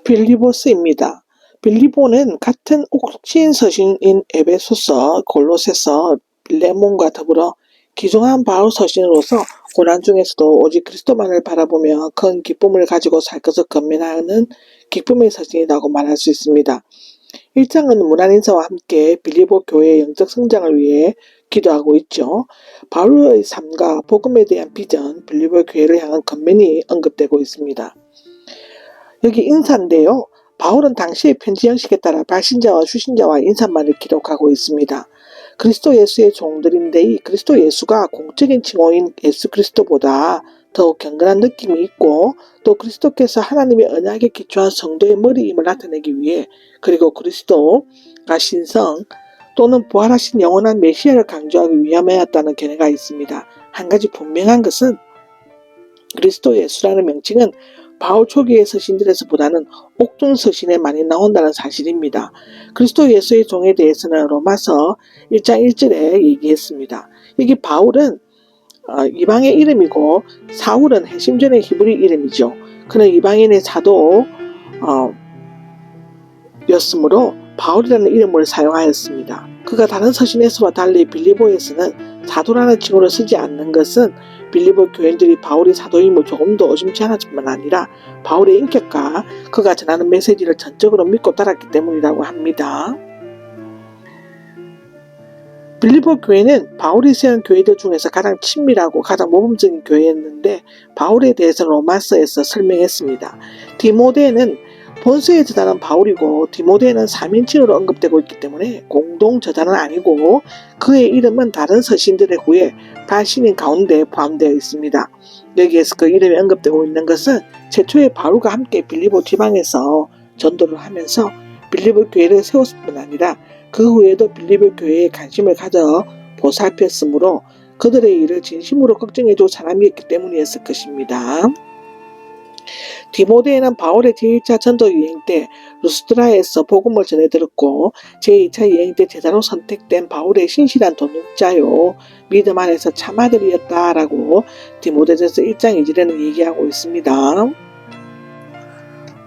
빌리보스입니다. 빌리보는 같은 옥신 서신인 에베소서, 골로새서, 빌레몬과 더불어 귀중한 바울 서신으로서 고난 중에서도 오직 그리스도만을 바라보며 큰 기쁨을 가지고 살 것을 권면하는 기쁨의 서신이라고 말할 수 있습니다. 1장은 문안 인사와 함께 빌리보 교회의 영적 성장을 위해 기도하고 있죠. 바울의 삶과 복음에 대한 비전, 빌리보 교회를 향한 권면이 언급되고 있습니다. 여기 인사인데요. 바울은 당시의 편지 형식에 따라 발신자와 수신자와 인사말을 기록하고 있습니다. 그리스도 예수의 종들인데 이 그리스도 예수가 공적인 칭호인 예수 그리스도보다 더욱 경건한 느낌이 있고 또 그리스도께서 하나님의 언약에 기초한 성도의 머리임을 나타내기 위해 그리고 그리스도가 신성 또는 부활하신 영원한 메시아를 강조하기 위함이었다는 견해가 있습니다. 한 가지 분명한 것은 그리스도 예수라는 명칭은 바울 초기의 서신들에서보다는 옥중 서신에 많이 나온다는 사실입니다. 그리스도 예수의 종에 대해서는 로마서 1장 1절에 얘기했습니다. 여기 바울은 이방의 이름이고 사울은 해심전의 히브리 이름이죠. 그는 이방인의 사도 였으므로 바울이라는 이름을 사용하였습니다. 그가 다른 서신에서와 달리 빌리보에서는 사도라는 칭호를 쓰지 않는 것은 빌리보 교인들이 바울이 사도임을 조금도 의심치 않았을 뿐만 아니라 바울의 인격과 그가 전하는 메시지를 전적으로 믿고 따랐기 때문이라고 합니다. 빌리보 교회는 바울이 세운 교회들 중에서 가장 친밀하고 가장 모범적인 교회였는데 바울에 대해서 로마서에서 설명했습니다. 디모데는 본서에 저자는 바울이고 디모데는 3인칭으로 언급되고 있기 때문에 공동 저자는 아니고 그의 이름은 다른 서신들의 후에 발신인 가운데 포함되어 있습니다. 여기에서 그 이름이 언급되고 있는 것은 최초의 바울과 함께 빌리보 지방에서 전도를 하면서 빌리보 교회를 세웠을 뿐 아니라 그 후에도 빌리보 교회에 관심을 가져 보살폈으므로 그들의 일을 진심으로 걱정해줄 사람이었기 때문이었을 것입니다. 디모데는 바울의 제1차 전도 여행 때 루스드라에서 복음을 전해 들었고 제2차 여행 때 제자로 선택된 바울의 신실한 동역자요 믿음 안에서 참 아들이었다라고 디모데전서 1장 2절에는 얘기하고 있습니다.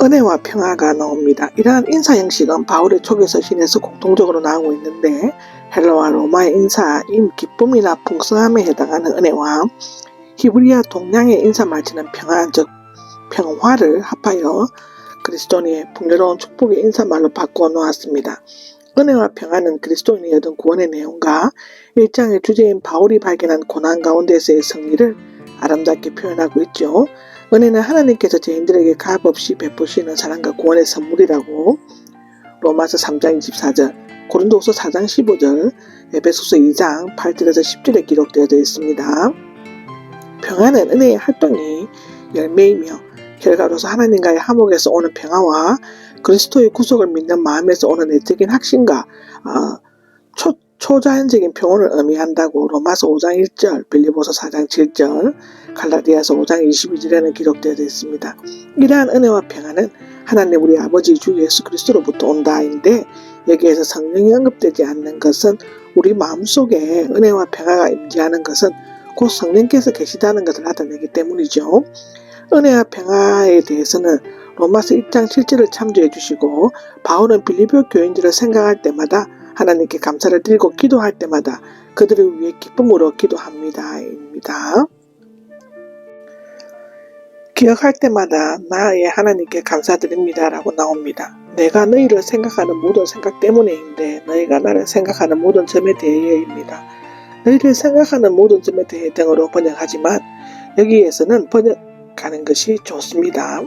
은혜와 평화가 나옵니다. 이러한 인사 형식은 바울의 초기 서신에서 공통적으로 나오고 있는데 헬라와 로마의 인사인 기쁨이나 풍성함에 해당하는 은혜와 히브리어 동양의 인사말처럼 평안 즉 평화를 합하여 그리스도인의 풍요로운 축복의 인사말로 바꾸어 놓았습니다. 은혜와 평화는 그리스도인이 얻은 구원의 내용과 1장의 주제인 바울이 발견한 고난 가운데서의 승리를 아름답게 표현하고 있죠. 은혜는 하나님께서 죄인들에게 값없이 베푸시는 사랑과 구원의 선물이라고 로마서 3장 24절, 고린도후서 4장 15절, 에베소서 2장 8절에서 10절에 기록되어져 있습니다. 평화는 은혜의 활동이 열매이며 결과로서 하나님과의 화목에서 오는 평화와 그리스도의 구속을 믿는 마음에서 오는 내적인 확신과 초자연적인 평온을 의미한다고 로마서 5장 1절, 빌립보서 4장 7절, 갈라디아서 5장 22절에는 기록되어 있습니다. 이러한 은혜와 평안은 하나님 우리 아버지 주 예수 그리스도로부터 온다인데 여기에서 성령이 언급되지 않는 것은 우리 마음속에 은혜와 평화가 임재하는 것은 곧 성령께서 계시다는 것을 나타내기 때문이죠. 은혜와 평화에 대해서는 로마서 1장 7절을 참조해 주시고 바울은 빌리보 교인들을 생각할 때마다 하나님께 감사를 드리고 기도할 때마다 그들을 위해 기쁨으로 기도합니다. 기억할 때마다 나의 하나님께 감사드립니다 라고 나옵니다. 내가 너희를 생각하는 모든 생각 때문에인데 너희가 나를 생각하는 모든 점에 대해입니다. 너희를 생각하는 모든 점에 대해 등으로 번역하지만 여기에서는 번역하는 것이 좋습니다.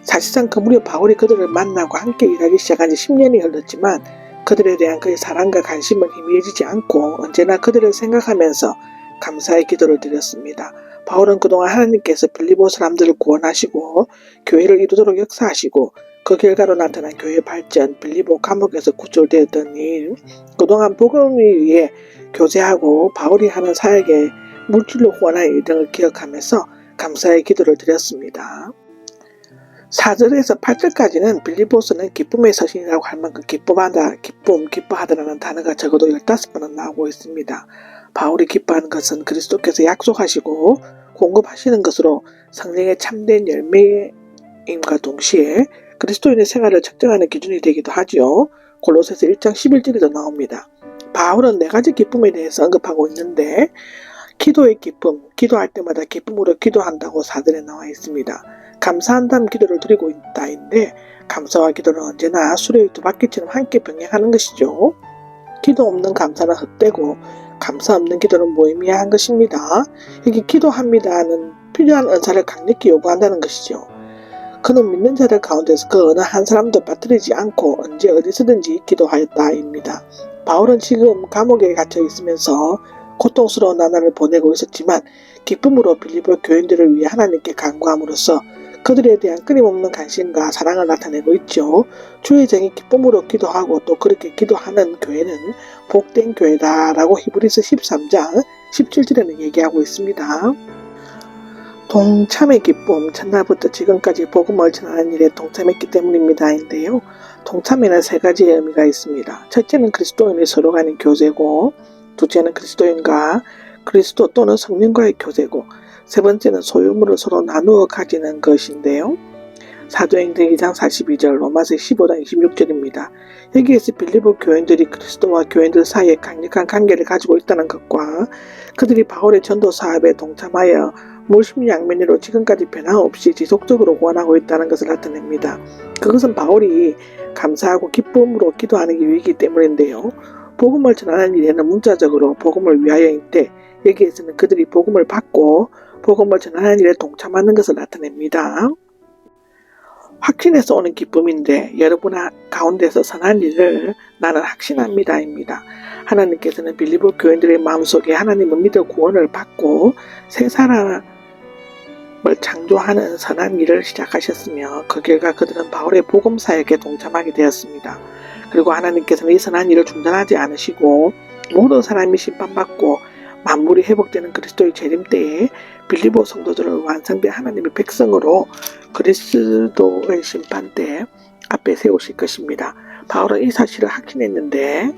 사실상 그 무렵 바울이 그들을 만나고 함께 일하기 시작한 지 10년이 흘렀지만 그들에 대한 그의 사랑과 관심은 희미해지지 않고 언제나 그들을 생각하면서 감사의 기도를 드렸습니다. 바울은 그동안 하나님께서 빌리보 사람들을 구원하시고 교회를 이루도록 역사하시고 그 결과로 나타난 교회 발전, 빌리보 감옥에서 구출되었던 일, 그동안 복음을 위해 교제하고 바울이 하는 사역에 물질로 후원한 일 등을 기억하면서 감사의 기도를 드렸습니다. 4절에서 8절까지는 빌립보서는 기쁨의 서신이라고 할 만큼 기뻐하다라는 단어가 적어도 15번은 나오고 있습니다. 바울이 기뻐하는 것은 그리스도께서 약속하시고 공급하시는 것으로 성령의 참된 열매의 그리스도인임과 동시에 그리스도인의 생활을 측정하는 기준이 되기도 하죠. 골로새서 1장 11절에도 나옵니다. 바울은 4가지 기쁨에 대해서 언급하고 있는데 기도의 기쁨, 기도할 때마다 기쁨으로 기도한다고 사절에 나와 있습니다. 감사한다는 기도를 드리고 있다인데 감사와 기도는 언제나 수레의 두 바퀴처럼 함께 병행하는 것이죠. 기도 없는 감사는 헛되고 감사 없는 기도는 무의미한 것입니다. 여기 기도합니다는 필요한 은사를 강력히 요구한다는 것이죠. 그는 믿는 자들 가운데서 그 어느 한 사람도 빠뜨리지 않고 언제 어디서든지 기도하였다입니다. 바울은 지금 감옥에 갇혀 있으면서 고통스러운 나날을 보내고 있었지만 기쁨으로 빌립보 교인들을 위해 하나님께 간구함으로써 그들에 대한 끊임없는 관심과 사랑을 나타내고 있죠. 주의 종이 기쁨으로 기도하고 또 그렇게 기도하는 교회는 복된 교회다라고 히브리서 13장 17절에는 얘기하고 있습니다. 동참의 기쁨, 첫날부터 지금까지 복음을 전하는 일에 동참했기 때문입니다인데요. 동참에는 3가지의 의미가 있습니다. 첫째는 그리스도인의 서로 간의 교제고, 둘째는 그리스도인과 그리스도 또는 성령과의 교제고, 세 번째는 소유물을 서로 나누어 가지는 것인데요. 사도행전 2장 42절, 로마서 15장 26절입니다. 여기에서 빌립보 교인들이 그리스도와 교인들 사이에 강력한 관계를 가지고 있다는 것과 그들이 바울의 전도 사업에 동참하여 물심양면으로 지금까지 변함없이 지속적으로 구원하고 있다는 것을 나타냅니다. 그것은 바울이 감사하고 기쁨으로 기도하는 이유이기 때문인데요. 복음을 전하는 일에는 문자적으로 복음을 위하여일 때 여기에서는 그들이 복음을 받고 복음을 전하는 일에 동참하는 것을 나타냅니다. 확신에서 오는 기쁨인데 여러분 가운데서 선한 일을 나는 확신합니다입니다. 하나님께서는 빌립보 교인들의 마음속에 하나님을 믿어 구원을 받고 새 사람을 창조하는 선한 일을 시작하셨으며 그 결과 그들은 바울의 복음 사역에 동참하게 되었습니다. 그리고 하나님께서는 이 선한 일을 중단하지 않으시고 모든 사람이 심판받고 만물이 회복되는 그리스도의 재림 때에 빌립보 성도들을 완성된 하나님의 백성으로 그리스도의 심판 때 앞에 세우실 것입니다. 바울은 이 사실을 확신했는데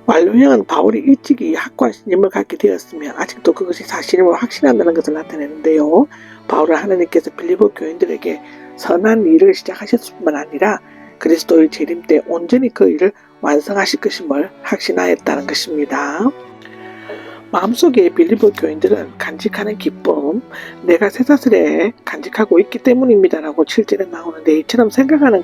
완료형은 바울이 일찍이 학과 신임을 갖게 되었으며 아직도 그것이 사실임을 확신한다는 것을 나타내는데요. 바울은 하나님께서 빌립보 교인들에게 선한 일을 시작하셨을 뿐만 아니라 그리스도의 재림 때 온전히 그 일을 완성하실 것임을 확신하였다는 것입니다. 마음속에 빌립보 교인들은 간직하는 기쁨, 내가 쇠사슬에 간직하고 있기 때문입니다라고 7절에 나오는데 이처럼 생각하는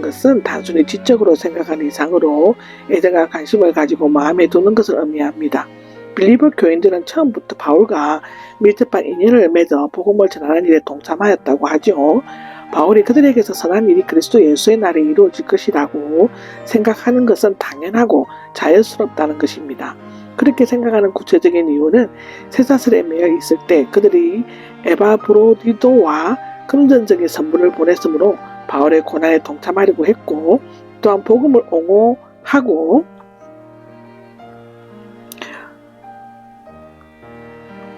것은 단순히 지적으로 생각하는 이상으로 애정과 관심을 가지고 마음에 두는 것을 의미합니다. 빌립보 교인들은 처음부터 바울과 밀접한 인연을 맺어 복음을 전하는 일에 동참하였다고 하죠. 바울이 그들에게서 선한 일이 그리스도 예수의 날에 이루어질 것이라고 생각하는 것은 당연하고 자연스럽다는 것입니다. 그렇게 생각하는 구체적인 이유는 쇠사슬에 매여 있을 때 그들이 에바브로디도와 금전적인 선물을 보냈으므로 바울의 고난에 동참하려고 했고 또한 복음을 옹호하고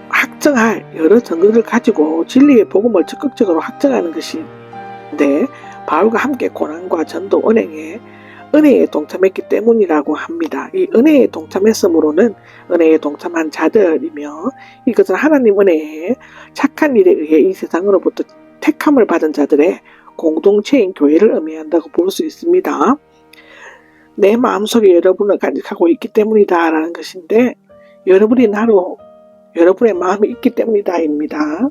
확정할 여러 증거를 가지고 진리의 복음을 적극적으로 확정하는 것인데 바울과 함께 고난과 전도 은혜에 동참했기 때문이라고 합니다. 이 은혜에 동참했으므로는 은혜에 동참한 자들이며 이것은 하나님 은혜에 착한 일에 의해 이 세상으로부터 택함을 받은 자들의 공동체인 교회를 의미한다고 볼 수 있습니다. 내 마음속에 여러분을 간직하고 있기 때문이다 라는 것인데 여러분의 마음이 있기 때문이다입니다.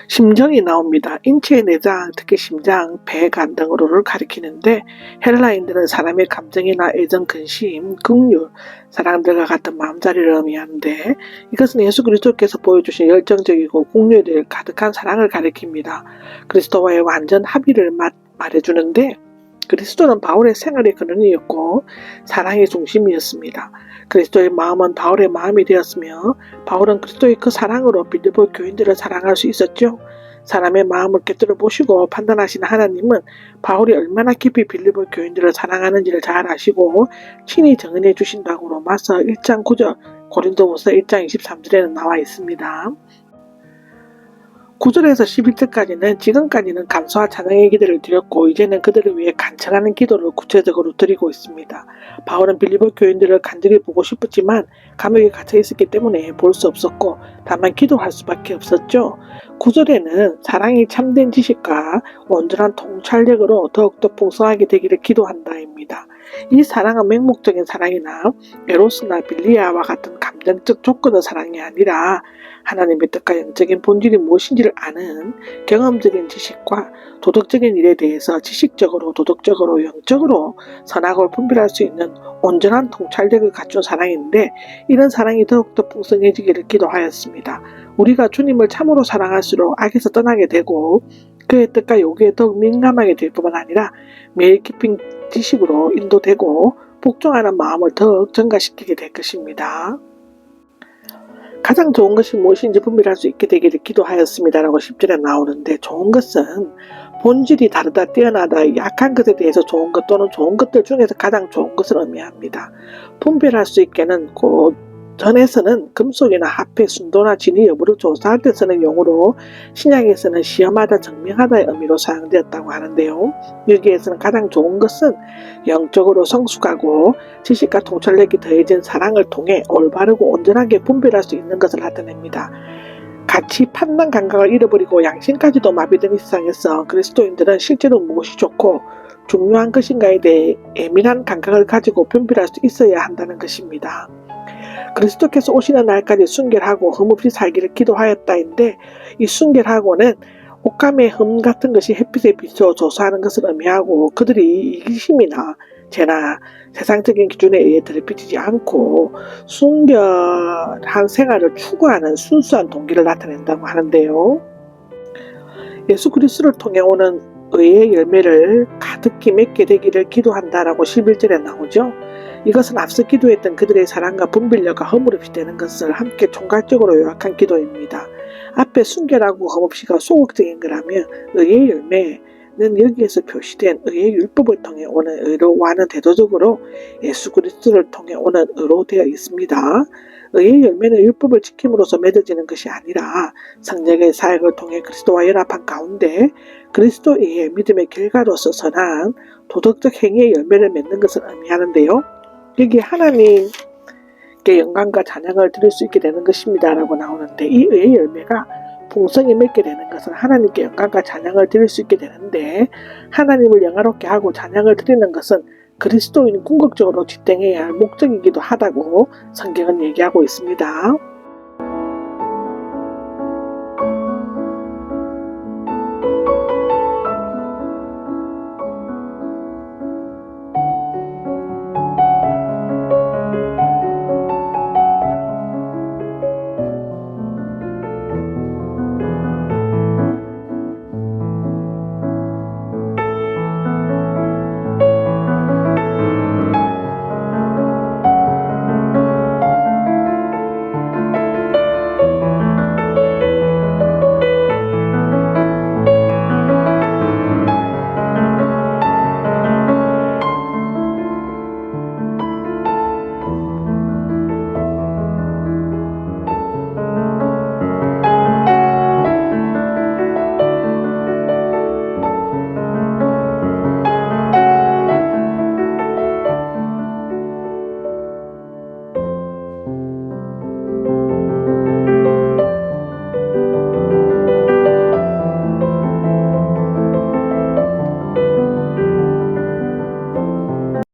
심정이 나옵니다. 인체의 내장, 특히 심장, 배, 간 등으로를 가리키는데 헬라인들은 사람의 감정이나 애정, 근심, 긍휼, 사람들과 같은 마음자리를 의미하는데 이것은 예수 그리스도께서 보여주신 열정적이고 긍휼에 가득한 사랑을 가리킵니다. 그리스도와의 완전 합의를 말해주는데 그리스도는 바울의 생활의 근원이었고 사랑의 중심이었습니다. 그리스도의 마음은 바울의 마음이 되었으며 바울은 그리스도의 그 사랑으로 빌립보 교인들을 사랑할 수 있었죠. 사람의 마음을 꿰뚫어 보시고 판단하시는 하나님은 바울이 얼마나 깊이 빌립보 교인들을 사랑하는지를 잘 아시고 친히 증언해 주신다고 로마서 1장 9절, 고린도후서 1장 23절에는 나와 있습니다. 9절에서 11절까지는 지금까지는 감사와 찬양의 기도를 드렸고 이제는 그들을 위해 간청하는 기도를 구체적으로 드리고 있습니다. 바울은 빌립보 교인들을 간절히 보고 싶었지만 감옥에 갇혀 있었기 때문에 볼 수 없었고 다만 기도할 수밖에 없었죠. 9절에는 사랑이 참된 지식과 온전한 통찰력으로 더욱더 풍성하게 되기를 기도한다입니다. 이 사랑은 맹목적인 사랑이나 에로스나 빌리아와 같은 감정적 조건의 사랑이 아니라 하나님의 뜻과 영적인 본질이 무엇인지를 아는 경험적인 지식과 도덕적인 일에 대해서 지식적으로, 도덕적으로, 영적으로 선악을 분별할 수 있는 온전한 통찰력을 갖춘 사랑인데 이런 사랑이 더욱더 풍성해지기를 기도하였습니다. 우리가 주님을 참으로 사랑할수록 악에서 떠나게 되고 그의 뜻과 요구에 더욱 민감하게 될 뿐만 아니라 매일 깊은 지식으로 인도되고 복종하는 마음을 더욱 증가시키게 될 것입니다. 가장 좋은 것이 무엇인지 분별할 수 있게 되기를 기도하였습니다라고 10절에 나오는데 좋은 것은 본질이 다르다, 뛰어나다, 약한 것에 대해서 좋은 것 또는 좋은 것들 중에서 가장 좋은 것을 의미합니다. 분별할 수 있게는 전에서는 금속이나 화폐, 순도나 진위 여부를 조사할 때 쓰는 용어로 신약에서는 시험하다, 증명하다의 의미로 사용되었다고 하는데요. 여기에서는 가장 좋은 것은 영적으로 성숙하고 지식과 통찰력이 더해진 사랑을 통해 올바르고 온전하게 분별할 수 있는 것을 나타냅니다. 같이 판단 감각을 잃어버리고 양심까지도 마비된 이 세상에서 그리스도인들은 실제로 무엇이 좋고 중요한 것인가에 대해 예민한 감각을 가지고 분별할 수 있어야 한다는 것입니다. 그리스도께서 오시는 날까지 순결하고 흠없이 살기를 기도하였다인데 이 순결하고는 옷감의 흠 같은 것이 햇빛에 비춰 조사하는 것을 의미하고 그들이 이기심이나 죄나 세상적인 기준에 의해 더럽히지 않고 순결한 생활을 추구하는 순수한 동기를 나타낸다고 하는데요. 예수 그리스도를 통해 오는 의의 열매를 가득히 맺게 되기를 기도한다라고 11절에 나오죠. 이것은 앞서 기도했던 그들의 사랑과 분별력과 허물없이 되는 것을 함께 총괄적으로 요약한 기도입니다. 앞에 순결하고 흠없이가 소극적인 거라면 의의 열매는 여기에서 표시된 의의 율법을 통해 오는 의로와는 대조적으로 예수 그리스도를 통해 오는 의로 되어 있습니다. 의의 열매는 율법을 지킴으로써 맺어지는 것이 아니라 성령의 사역을 통해 그리스도와 연합한 가운데 그리스도의 믿음의 결과로서 선한 도덕적 행위의 열매를 맺는 것을 의미하는데요. 여기 하나님께 영광과 찬양을 드릴 수 있게 되는 것입니다 라고 나오는데 이 의의 열매가 풍성히 맺게 되는 것은 하나님께 영광과 찬양을 드릴 수 있게 되는데 하나님을 영화롭게 하고 찬양을 드리는 것은 그리스도인이 궁극적으로 집행해야 할 목적이기도 하다고 성경은 얘기하고 있습니다.